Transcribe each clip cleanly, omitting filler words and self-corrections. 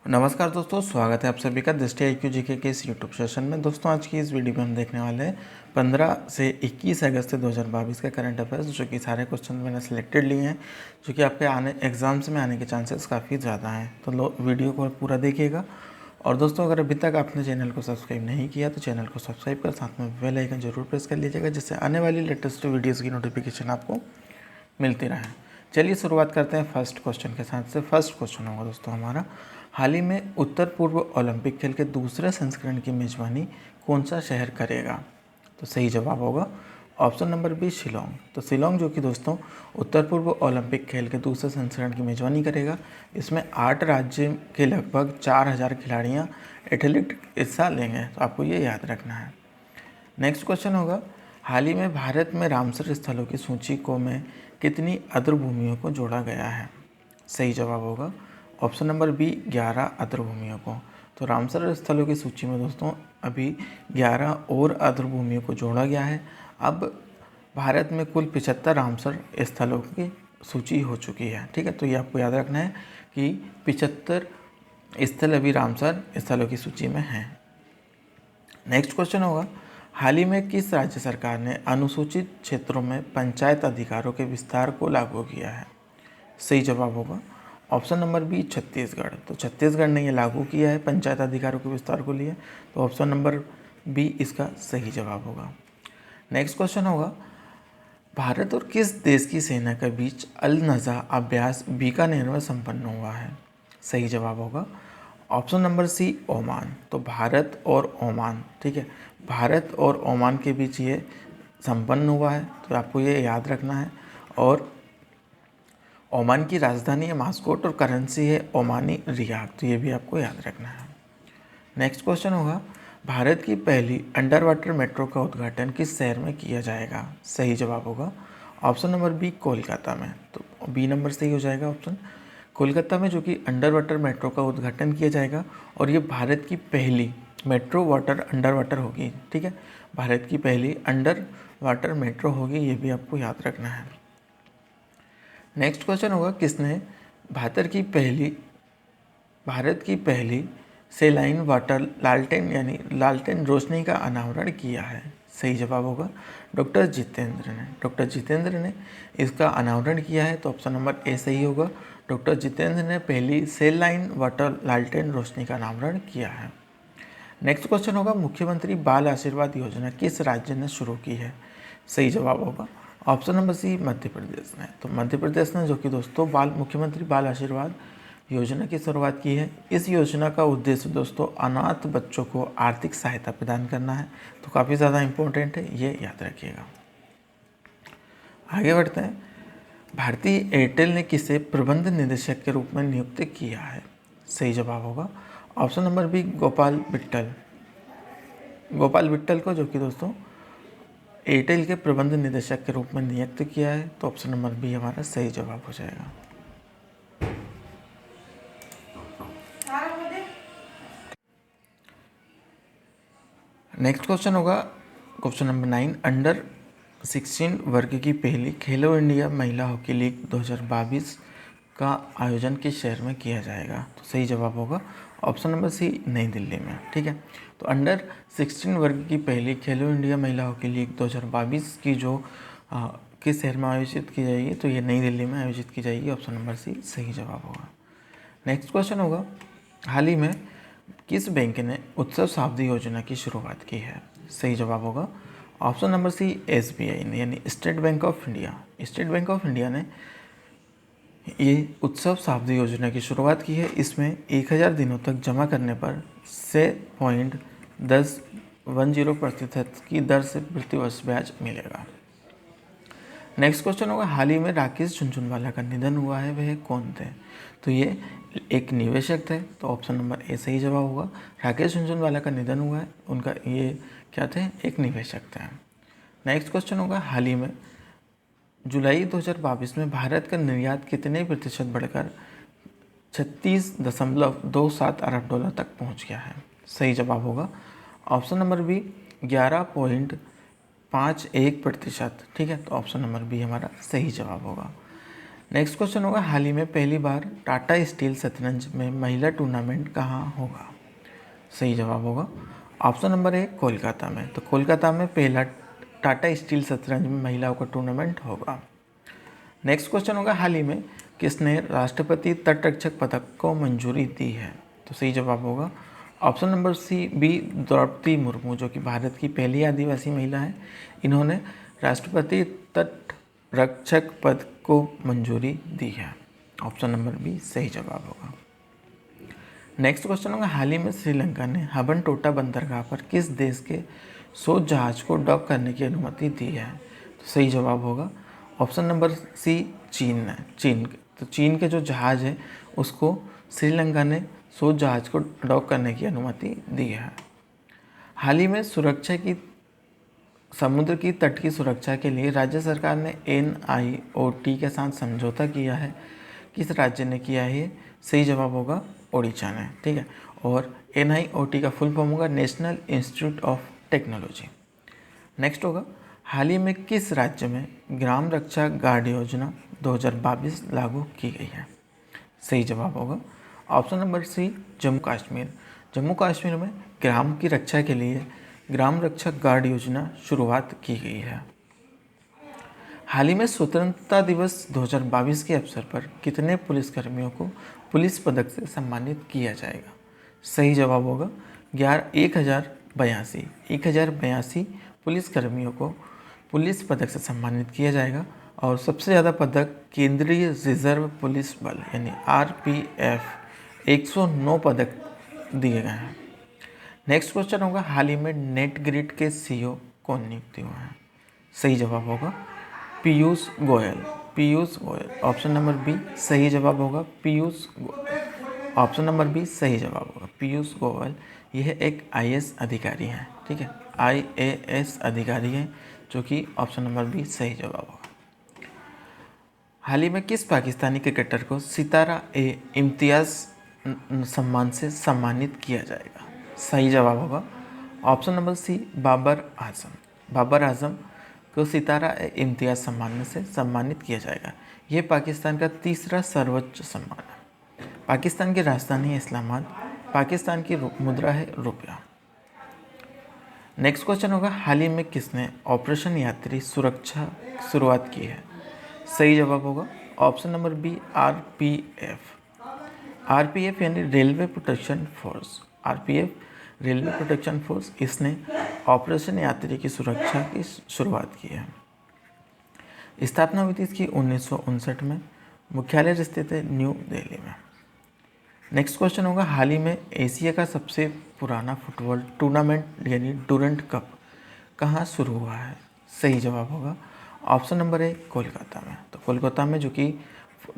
नमस्कार दोस्तों, स्वागत है आप सभी का दृष्टि IQ जीके के इस यूट्यूब सेशन में। दोस्तों आज की इस वीडियो में हम देखने वाले हैं 15 से 21 अगस्त 2022 के करंट अफेयर्स, जो कि सारे क्वेश्चन मैंने सिलेक्टेड लिए हैं, जो कि आपके आने एग्जाम्स में आने के चांसेस काफ़ी ज़्यादा हैं। तो वीडियो को पूरा देखिएगा। और दोस्तों अगर अभी तक आपने चैनल को सब्सक्राइब नहीं किया तो चैनल को सब्सक्राइब कर साथ में बेल आइकन जरूर प्रेस कर लीजिएगा, जिससे आने वाली लेटेस्ट वीडियोज़ की नोटिफिकेशन आपको मिलती रहे। चलिए शुरुआत करते हैं फर्स्ट क्वेश्चन के साथ से। फर्स्ट क्वेश्चन होगा दोस्तों हमारा, हाल ही में उत्तर पूर्व ओलंपिक खेल के दूसरे संस्करण की मेजबानी कौन सा शहर करेगा? तो सही जवाब होगा ऑप्शन नंबर बी, शिलोंग। तो शिलोंग जो कि दोस्तों उत्तर पूर्व ओलंपिक खेल के दूसरे संस्करण की मेजबानी करेगा। इसमें 8 राज्य के लगभग 4000 खिलाड़ियाँ एथलीट हिस्सा लेंगे, तो आपको ये याद रखना है। नेक्स्ट क्वेश्चन होगा, हाल ही में भारत में रामसर स्थलों की सूची को में कितनी आर्द्रभूमियों को जोड़ा गया है? सही जवाब होगा ऑप्शन नंबर बी, 11 आर्द्रभूमियों को। तो रामसर स्थलों की सूची में दोस्तों अभी 11 और आर्द्रभूमियों को जोड़ा गया है। अब भारत में कुल 75 रामसर स्थलों की सूची हो चुकी है। ठीक है, तो ये आपको याद रखना है कि 75 स्थल अभी रामसर स्थलों की सूची में हैं। नेक्स्ट क्वेश्चन होगा, हाल ही में किस राज्य सरकार ने अनुसूचित क्षेत्रों में पंचायत अधिकारों के विस्तार को लागू किया है? सही जवाब होगा ऑप्शन नंबर बी, छत्तीसगढ़। तो छत्तीसगढ़ ने ये लागू किया है पंचायत अधिकारों के विस्तार को लिए, तो ऑप्शन नंबर बी इसका सही जवाब होगा। नेक्स्ट क्वेश्चन होगा, भारत और किस देश की सेना के बीच अल नज़ा अभ्यास बीकानेर में संपन्न हुआ है? सही जवाब होगा ऑप्शन नंबर सी, ओमान। तो भारत और ओमान, ठीक है, भारत और ओमान के बीच ये संपन्न हुआ है, तो आपको ये याद रखना है। और ओमान की राजधानी है मास्कोट और करेंसी है ओमानी रियाल, तो ये भी आपको याद रखना है। नेक्स्ट क्वेश्चन होगा, भारत की पहली अंडर वाटर मेट्रो का उद्घाटन किस शहर में किया जाएगा? सही जवाब होगा ऑप्शन नंबर बी, कोलकाता में। तो बी नंबर सही हो जाएगा ऑप्शन, कोलकाता में जो कि अंडर वाटर मेट्रो का उद्घाटन किया जाएगा। और ये भारत की पहली मेट्रो वाटर अंडर वाटर होगी। ठीक है, भारत की पहली अंडर वाटर मेट्रो होगी, ये भी आपको याद रखना है। नेक्स्ट क्वेश्चन होगा, किसने भारत की पहली सेलाइन वाटर लालटेन यानी लालटेन रोशनी का अनावरण किया है? सही जवाब होगा डॉक्टर जितेंद्र ने। डॉक्टर जितेंद्र ने इसका अनावरण किया है, तो ऑप्शन नंबर ए सही होगा। डॉक्टर जितेंद्र ने पहली सेलाइन वाटर लालटेन रोशनी का अनावरण किया है। नेक्स्ट क्वेश्चन होगा, मुख्यमंत्री बाल आशीर्वाद योजना किस राज्य ने शुरू की है? सही जवाब होगा ऑप्शन नंबर सी, मध्य प्रदेश ने। तो मध्य प्रदेश ने जो कि दोस्तों मुख्यमंत्री बाल आशीर्वाद योजना की शुरुआत की है। इस योजना का उद्देश्य दोस्तों अनाथ बच्चों को आर्थिक सहायता प्रदान करना है, तो काफ़ी ज़्यादा इम्पोर्टेंट है, ये याद रखिएगा। आगे बढ़ते हैं, भारतीय एयरटेल ने किसे प्रबंध निदेशक के रूप में नियुक्त किया है? सही जवाब होगा option number B, Gopal Vitthal. Gopal Vitthal को जो कि दोस्तों एयरटेल के प्रबंध निदेशक के रूप में नियुक्त किया है, तो ऑप्शन नंबर बी हमारा सही जवाब हो जाएगा। नेक्स्ट क्वेश्चन होगा क्वेश्चन नंबर 9, अंडर 16 वर्ग की पहली खेलो इंडिया महिला हॉकी लीग 2022 का आयोजन किस शहर में किया जाएगा? तो सही जवाब होगा ऑप्शन नंबर सी, नई दिल्ली में। ठीक है, तो अंडर 16 वर्ग की पहली खेलो इंडिया महिला हॉकी लीग 2022 की जो किस शहर में आयोजित की जाएगी? तो ये नई दिल्ली में आयोजित की जाएगी, ऑप्शन नंबर सी सही जवाब होगा। नेक्स्ट क्वेश्चन होगा, हाल ही में किस बैंक ने उत्सव सावधि योजना की शुरुआत की है? सही जवाब होगा ऑप्शन नंबर सी, SBI ने यानी state bank of India. State bank of India ने ये उत्सव सावधि योजना की शुरुआत की है। इसमें 1000 दिनों तक जमा करने पर 6.10% की दर से प्रतिवर्ष ब्याज मिलेगा। नेक्स्ट क्वेश्चन होगा, हाल ही में राकेश झुनझुनवाला का निधन हुआ है, वह कौन थे? तो ये एक निवेशक थे, तो ऑप्शन नंबर ए सही जवाब होगा। राकेश झुनझुनवाला का निधन हुआ है, उनका ये क्या थे? एक निवेशक थे। नेक्स्ट क्वेश्चन होगा, हाल ही में जुलाई 2022 में भारत का निर्यात कितने प्रतिशत बढ़कर 36.27 अरब डॉलर तक पहुंच गया है? सही जवाब होगा ऑप्शन नंबर बी, 11.51%। ठीक है, तो ऑप्शन नंबर बी हमारा सही जवाब होगा। नेक्स्ट क्वेश्चन होगा, हाल ही में पहली बार टाटा स्टील शतरंज में महिला टूर्नामेंट कहाँ होगा? सही जवाब होगा ऑप्शन नंबर ए, कोलकाता में। तो कोलकाता में पहला टाटा स्टील शतरंज में महिलाओं का टूर्नामेंट होगा। नेक्स्ट क्वेश्चन होगा, हाल ही में किसने राष्ट्रपति तटरक्षक पदक को मंजूरी दी है? तो सही जवाब होगा option number C, B, Draupadi Murmu, जो कि भारत की पहली आदिवासी महिला है। इन्होंने राष्ट्रपति तटरक्षक पद को मंजूरी दी है। ऑप्शन नंबर बी सही जवाब होगा। नेक्स्ट क्वेश्चन होगा, हाल ही में श्रीलंका ने हबनटोटा बंदरगाह पर किस देश के शोध जहाज को डॉक करने की अनुमति दी है? तो सही जवाब होगा ऑप्शन नंबर सी, चीन। तो चीन के जो जहाज़ है उसको श्रीलंका ने शोध जहाज को डॉक करने की अनुमति दी है। हाल ही में समुद्र की तट की सुरक्षा के लिए राज्य सरकार ने NIOT के साथ समझौता किया है। किस राज्य ने किया है? सही जवाब होगा ओडिशा ने। ठीक है, और NIOT का फुल फॉर्म होगा national institute of technology. Next होगा, हाल ही में किस राज्य में ग्राम रक्षा गार्ड योजना 2022 लागू की गई है? सही जवाब होगा option number C, Jammu Kashmir. Jammu Kashmir में ग्राम की रक्षा के लिए ग्राम रक्षा गार्ड योजना शुरुआत की गई है। हाल ही में स्वतंत्रता दिवस 2022 के अवसर पर कितने पुलिसकर्मियों को पुलिस पदक से सम्मानित किया जाएगा? सही जवाब होगा 1082 पुलिसकर्मियों को पुलिस पदक से सम्मानित किया जाएगा। और सबसे ज़्यादा पदक केंद्रीय रिजर्व पुलिस बल यानी RPF 109 पदक दिए गए हैं। नेक्स्ट क्वेश्चन होगा, हाल ही में नेटग्रिड के CEO कौन नियुक्त हुए हैं? सही जवाब होगा Piyush Goyal. Option number B सही जवाब होगा Piyush Goyal. Option number B सही जवाब होगा पीयूष गोयल। यह एक IAS अधिकारी हैं। ठीक है, IAS अधिकारी हैं, जो कि ऑप्शन नंबर बी सही जवाब होगा। हाल ही में किस पाकिस्तानी क्रिकेटर को सितारा-ए-इम्तियाज़ सम्मान से सम्मानित किया जाएगा? सही जवाब होगा ऑप्शन नंबर सी, बाबर आजम को सितारा-ए-इम्तियाज़ सम्मान से सम्मानित किया जाएगा। ये पाकिस्तान का तीसरा सर्वोच्च सम्मान है। पाकिस्तान की राजधानी है इस्लामाबाद। पाकिस्तान की मुद्रा है रुपया। नेक्स्ट क्वेश्चन होगा, हाल ही में किसने ऑपरेशन यात्री सुरक्षा शुरुआत की है? सही जवाब होगा ऑप्शन नंबर बी, RPF यानी रेलवे प्रोटेक्शन फोर्स। इसने ऑपरेशन यात्री की सुरक्षा की शुरुआत की है। स्थापना हुई थी इसकी 1959 में। मुख्यालय स्थित है न्यू दिल्ली में। नेक्स्ट क्वेश्चन होगा, हाल ही में एशिया का सबसे पुराना फुटबॉल टूर्नामेंट यानी डूरंट कप कहाँ शुरू हुआ है? सही जवाब होगा ऑप्शन नंबर ए, कोलकाता में। तो कोलकाता में जो कि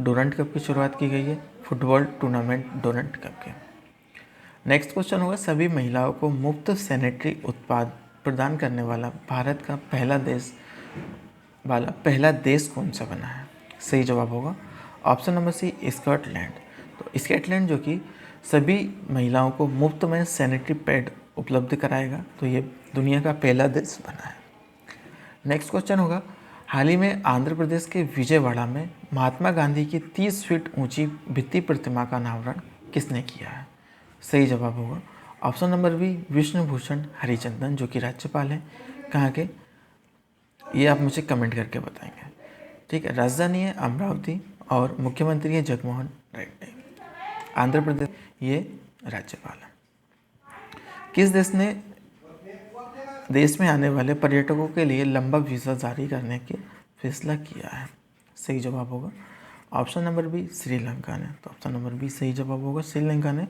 डूरंट कप की शुरुआत की गई है, फुटबॉल टूर्नामेंट डूरंट कप के। नेक्स्ट क्वेश्चन होगा, सभी महिलाओं को मुफ्त सैनिटरी उत्पाद प्रदान करने वाला भारत का पहला देश कौन सा बना है? सही जवाब होगा ऑप्शन नंबर सी, स्कॉटलैंड। तो स्कॉटलैंड जो कि सभी महिलाओं को मुफ्त में सैनिटरी पैड उपलब्ध कराएगा, तो ये दुनिया का पहला देश बना है। नेक्स्ट क्वेश्चन होगा, हाल ही में आंध्र प्रदेश के विजयवाड़ा में महात्मा गांधी की 30 फीट ऊंची भित्ति प्रतिमा का अनावरण किसने किया है? सही जवाब होगा ऑप्शन नंबर बी, विष्णुभूषण हरिचंदन, जो कि राज्यपाल हैं। कहाँ के, ये आप मुझे कमेंट करके बताएंगे। ठीक है, राजधानी है अमरावती और मुख्यमंत्री है जगनमोहन रेड्डी। आंध्र प्रदेश ये राज्यपाल है। किस देश ने देश में आने वाले पर्यटकों के लिए लंबा वीज़ा जारी करने की फैसला किया है? सही जवाब होगा ऑप्शन नंबर बी, श्रीलंका ने। तो ऑप्शन नंबर बी सही जवाब होगा, श्रीलंका ने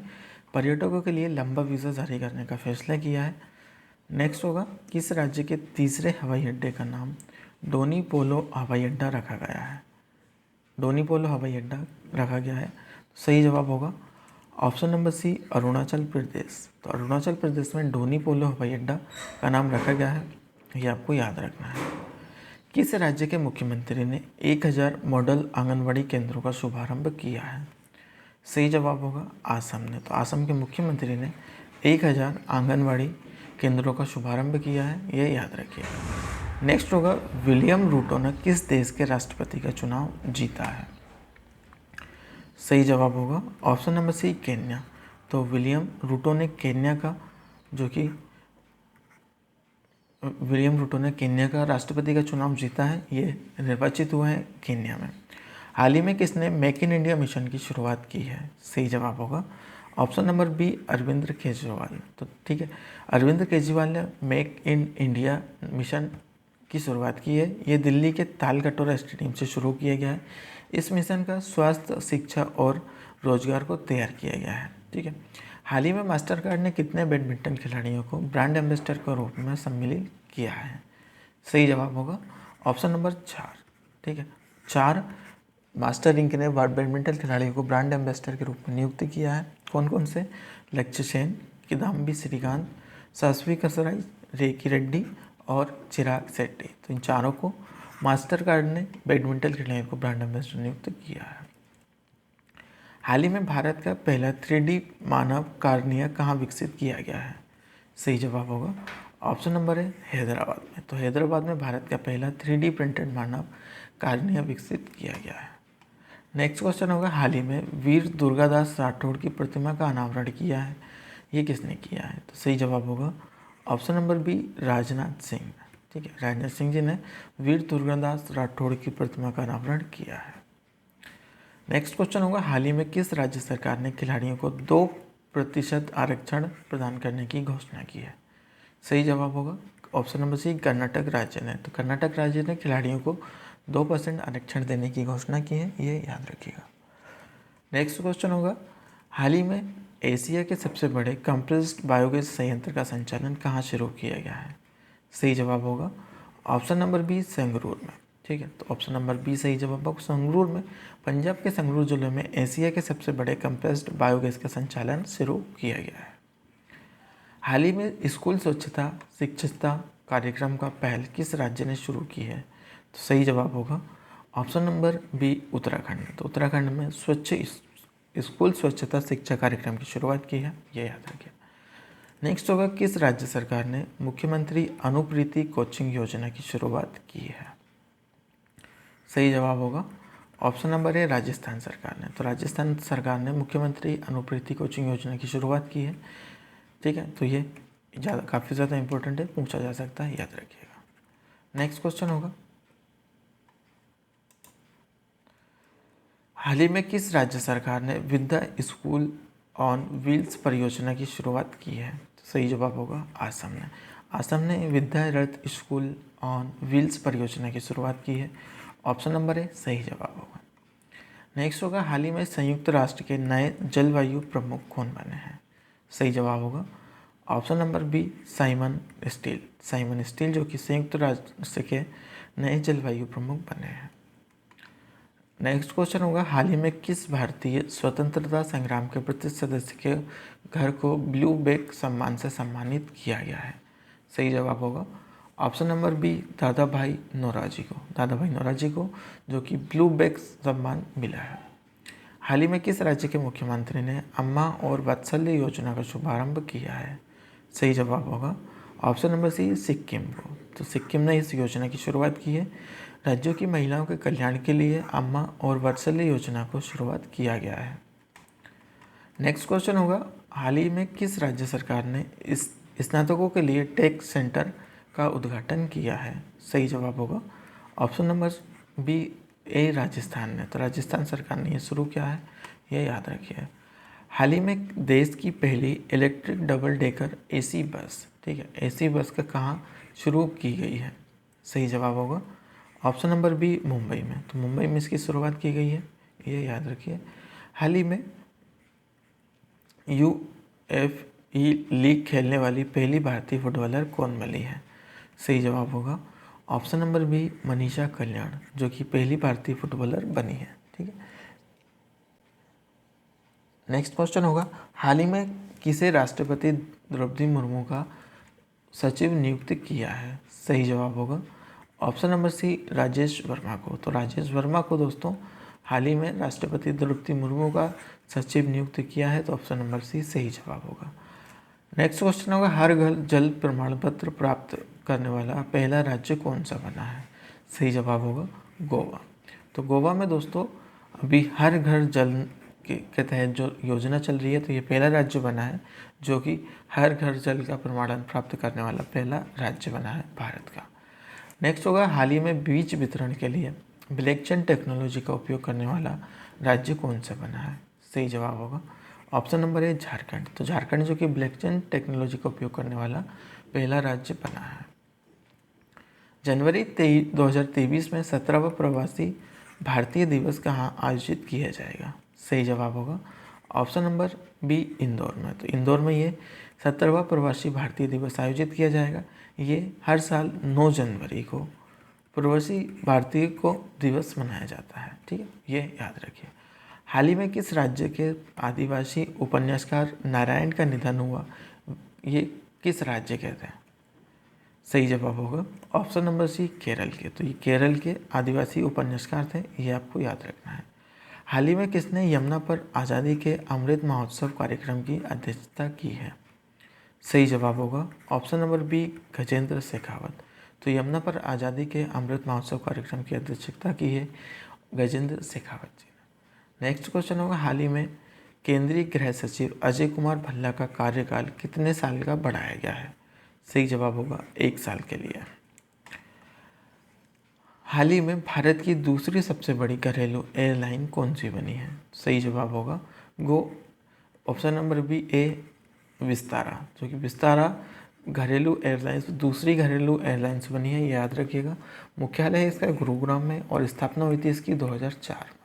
पर्यटकों के लिए लंबा वीज़ा जारी करने का फैसला किया है। नेक्स्ट होगा, किस राज्य के तीसरे हवाई अड्डे का नाम डोनी पोलो हवाई अड्डा रखा गया है? डोनी पोलो हवाई अड्डा रखा गया है। सही जवाब होगा ऑप्शन नंबर सी, अरुणाचल प्रदेश। तो अरुणाचल प्रदेश में डोनी पोलो हवाई अड्डा का नाम रखा गया है, ये आपको याद रखना है। किस राज्य के मुख्यमंत्री ने 1000 मॉडल आंगनवाड़ी केंद्रों का शुभारंभ किया है? सही जवाब होगा आसम ने। तो आसम के मुख्यमंत्री ने 1000 आंगनवाड़ी केंद्रों का शुभारंभ किया है, ये याद रखिएगा। नेक्स्ट होगा, विलियम रूटो ने किस देश के राष्ट्रपति का चुनाव जीता है? सही जवाब होगा ऑप्शन नंबर सी केन्या। तो विलियम रूटो ने केन्या का राष्ट्रपति का चुनाव जीता है, ये निर्वाचित हुआ है केन्या में। हाल ही में किसने मेक इन इंडिया मिशन की शुरुआत की है? सही जवाब होगा option number B Arvind Kejriwal. तो ठीक है, अरविंद केजरीवाल ने मेक इन इंडिया मिशन की शुरुआत की है। ये दिल्ली के तालकटोरा स्टेडियम से शुरू किया गया है। इस मिशन का स्वास्थ्य, शिक्षा और रोजगार को तैयार किया गया है। ठीक है, हाल ही में मास्टर कार्ड ने कितने बैडमिंटन खिलाड़ियों को ब्रांड एम्बेसडर के रूप में सम्मिलित किया है? सही जवाब होगा ऑप्शन नंबर 4। ठीक है, 4 मास्टर इंक ने बैडमिंटन खिलाड़ियों को ब्रांड एम्बेसडर के रूप में नियुक्त किया है। कौन कौन से? लक्ष्य सेन, किदाम्बी श्रीकांत, साध्वी कसराई, रेकी रेड्डी और चिराग शेट्टी। तो इन चारों को मास्टर कार्ड ने बैडमिंटन खिलाड़ियों को ब्रांड एम्बेसडर नियुक्त किया है। हाल ही में भारत का पहला 3D मानव कार्निया कहाँ विकसित किया गया है? सही जवाब होगा ऑप्शन नंबर है हैदराबाद में। तो हैदराबाद में भारत का पहला 3D प्रिंटेड मानव कार्निया विकसित किया गया है। नेक्स्ट क्वेश्चन होगा, हाल ही में वीर दुर्गादास राठौड़ की प्रतिमा का अनावरण किया है, ये किसने किया है? तो सही जवाब होगा option number B Rajnath Singh. ठीक है, राजनाथ सिंह जी ने वीर दुर्गादास राठौड़ की प्रतिमा का अनावरण किया है। नेक्स्ट क्वेश्चन होगा, हाल ही में किस राज्य सरकार ने खिलाड़ियों को 2% आरक्षण प्रदान करने की घोषणा की है? सही जवाब होगा ऑप्शन नंबर सी कर्नाटक राज्य ने। तो कर्नाटक राज्य ने खिलाड़ियों को 2% आरक्षण देने की घोषणा की है, ये याद रखिएगा। नेक्स्ट क्वेश्चन होगा, हाल ही में एशिया के सबसे बड़े कंप्रेस्ड बायोगैस संयंत्र का संचालन कहाँ शुरू किया गया है? सही जवाब होगा ऑप्शन नंबर बी संगरूर में। ठीक है, तो ऑप्शन नंबर बी सही जवाब होगा संगरूर में। पंजाब के संगरूर जिले में एशिया के सबसे बड़े कंप्रेस्ड बायोगैस का संचालन शुरू किया गया है। हाल ही में स्कूल स्वच्छता शिक्षिता कार्यक्रम का पहल किस राज्य ने शुरू की है? तो सही जवाब होगा ऑप्शन नंबर बी उत्तराखंड। तो उत्तराखंड में स्कूल स्वच्छता शिक्षा कार्यक्रम की शुरुआत की है, ये याद रखिए। नेक्स्ट होगा, किस राज्य सरकार ने मुख्यमंत्री अनुप्रीति कोचिंग योजना की शुरुआत की है? सही जवाब होगा ऑप्शन नंबर ए राजस्थान सरकार ने। तो राजस्थान सरकार ने मुख्यमंत्री अनुप्रीति कोचिंग योजना की शुरुआत की है। ठीक है, तो ये काफ़ी ज़्यादा इंपॉर्टेंट है, पूछा जा सकता है, याद रखिएगा। नेक्स्ट क्वेश्चन होगा, हाल ही में किस राज्य सरकार ने विद्या स्कूल ऑन व्हील्स परियोजना की शुरुआत की है? तो सही जवाब होगा असम ने। असम ने विद्या रथ स्कूल ऑन व्हील्स परियोजना की शुरुआत की है, ऑप्शन नंबर ए सही जवाब होगा। नेक्स्ट होगा, हाल ही में संयुक्त राष्ट्र के नए जलवायु प्रमुख कौन बने हैं? सही जवाब होगा option number B Simon Stiell. Simon Stiell जो कि संयुक्त राष्ट्र के नए जलवायु प्रमुख बने हैं। नेक्स्ट क्वेश्चन होगा, हाल ही में किस भारतीय स्वतंत्रता संग्राम के ब्रिटिश सदस्य के घर को ब्लू बैग सम्मान से सम्मानित किया गया है? सही जवाब होगा ऑप्शन नंबर बी दादा भाई नौरोजी को। दादा भाई नौरोजी को जो कि ब्लू बैग सम्मान मिला है। हाल ही में किस राज्य के मुख्यमंत्री ने अम्मा और वात्सल्य योजना का शुभारंभ किया है? सही जवाब होगा ऑप्शन नंबर सी सिक्किम को। तो सिक्किम ने इस योजना की शुरुआत की है। राज्यों की महिलाओं के कल्याण के लिए अम्मा और वात्सल्य योजना को शुरुआत किया गया है। नेक्स्ट क्वेश्चन होगा, हाल ही में किस राज्य सरकार ने इस स्नातकों के लिए टेक सेंटर का उद्घाटन किया है? सही जवाब होगा ऑप्शन नंबर बी ए राजस्थान ने। तो राजस्थान सरकार ने ये शुरू किया है, ये याद रखिए। हाल ही में देश की पहली electric double decker AC bus, ठीक है, एसी बस का कहाँ शुरू की गई है? सही जवाब होगा ऑप्शन नंबर बी मुंबई में। तो मुंबई में इसकी शुरुआत की गई है, ये याद रखिए। हाल ही में UFE लीग खेलने वाली पहली भारतीय फुटबॉलर कौन बनी है? सही जवाब होगा ऑप्शन नंबर बी मनीषा कल्याण जो कि पहली भारतीय फुटबॉलर बनी है। ठीक है, नेक्स्ट क्वेश्चन होगा, हाल ही में किसे राष्ट्रपति द्रौपदी मुर्मू का सचिव नियुक्त किया है? सही जवाब होगा option number C Rajesh Verma को। तो राजेश वर्मा को दोस्तों हाल ही में राष्ट्रपति द्रौपदी मुर्मू का सचिव नियुक्त किया है, तो ऑप्शन नंबर सी सही जवाब होगा। नेक्स्ट क्वेश्चन होगा, हर घर जल प्रमाण पत्र प्राप्त करने वाला पहला राज्य कौन सा बना है? सही जवाब होगा गोवा। तो गोवा में दोस्तों अभी हर घर जल के तहत जो योजना चल रही है, तो ये पहला राज्य बना है जो कि हर घर जल का प्रमाणन प्राप्त करने वाला पहला राज्य बना है भारत का। नेक्स्ट होगा, हाल ही में बीज वितरण के लिए ब्लॉकचेन टेक्नोलॉजी का उपयोग करने वाला राज्य कौन सा बना है? सही जवाब होगा ऑप्शन नंबर ए झारखंड। तो झारखंड जो कि ब्लॉकचेन टेक्नोलॉजी का उपयोग करने वाला पहला राज्य बना है। जनवरी 2023 में 17वां प्रवासी भारतीय दिवस कहाँ आयोजित किया जाएगा? सही जवाब होगा ऑप्शन नंबर बी इंदौर में। तो इंदौर में ये 17वां प्रवासी भारतीय दिवस आयोजित किया जाएगा। ये हर साल 9 जनवरी को प्रवासी भारतीय को दिवस मनाया जाता है। ठीक है, ये याद रखिए। हाल ही में किस राज्य के आदिवासी उपन्यासकार नारायण का निधन हुआ? ये किस राज्य के थे? सही जवाब होगा ऑप्शन नंबर सी केरल के। तो ये केरल के आदिवासी उपन्यासकार थे, ये आपको याद रखना है। हाल ही में किसने यमुना पर आज़ादी के अमृत महोत्सव कार्यक्रम की अध्यक्षता की है? सही जवाब होगा option number B Gajendra Shekhawat. तो यमुना पर आज़ादी के अमृत महोत्सव कार्यक्रम की अध्यक्षता की है गजेंद्र शेखावत जी ने। नेक्स्ट क्वेश्चन होगा, हाल ही में केंद्रीय गृह सचिव अजय कुमार भल्ला का कार्यकाल कितने साल का बढ़ाया गया है? सही जवाब होगा 1 साल के लिए। हाल ही में भारत की दूसरी सबसे बड़ी घरेलू एयरलाइन कौन सी बनी है? सही जवाब होगा गो ऑप्शन नंबर बी ए विस्तारा। जो कि विस्तारा घरेलू एयरलाइंस दूसरी घरेलू एयरलाइंस बनी है, ये याद रखिएगा। मुख्यालय है इसका गुरुग्राम में और स्थापना हुई थी इसकी 2004 में।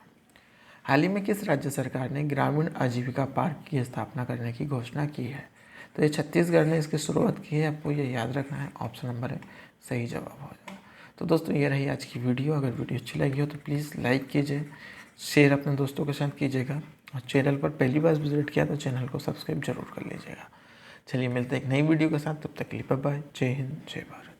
हाल ही में किस राज्य सरकार ने ग्रामीण आजीविका पार्क की स्थापना करने की घोषणा की है? तो ये छत्तीसगढ़ ने इसकी शुरुआत की है, आपको ये याद रखना है। ऑप्शन नंबर है सही जवाब हो जाएगा। तो दोस्तों ये रही आज की वीडियो। अगर वीडियो अच्छी लगी हो तो प्लीज़ लाइक कीजिए, शेयर अपने दोस्तों के साथ कीजिएगा, और चैनल पर पहली बार विजिट किया तो चैनल को सब्सक्राइब जरूर कर लीजिएगा। चलिए मिलते हैं एक नई वीडियो के साथ, तब तक के लिए बाय बाय। जय हिंद, जय भारत।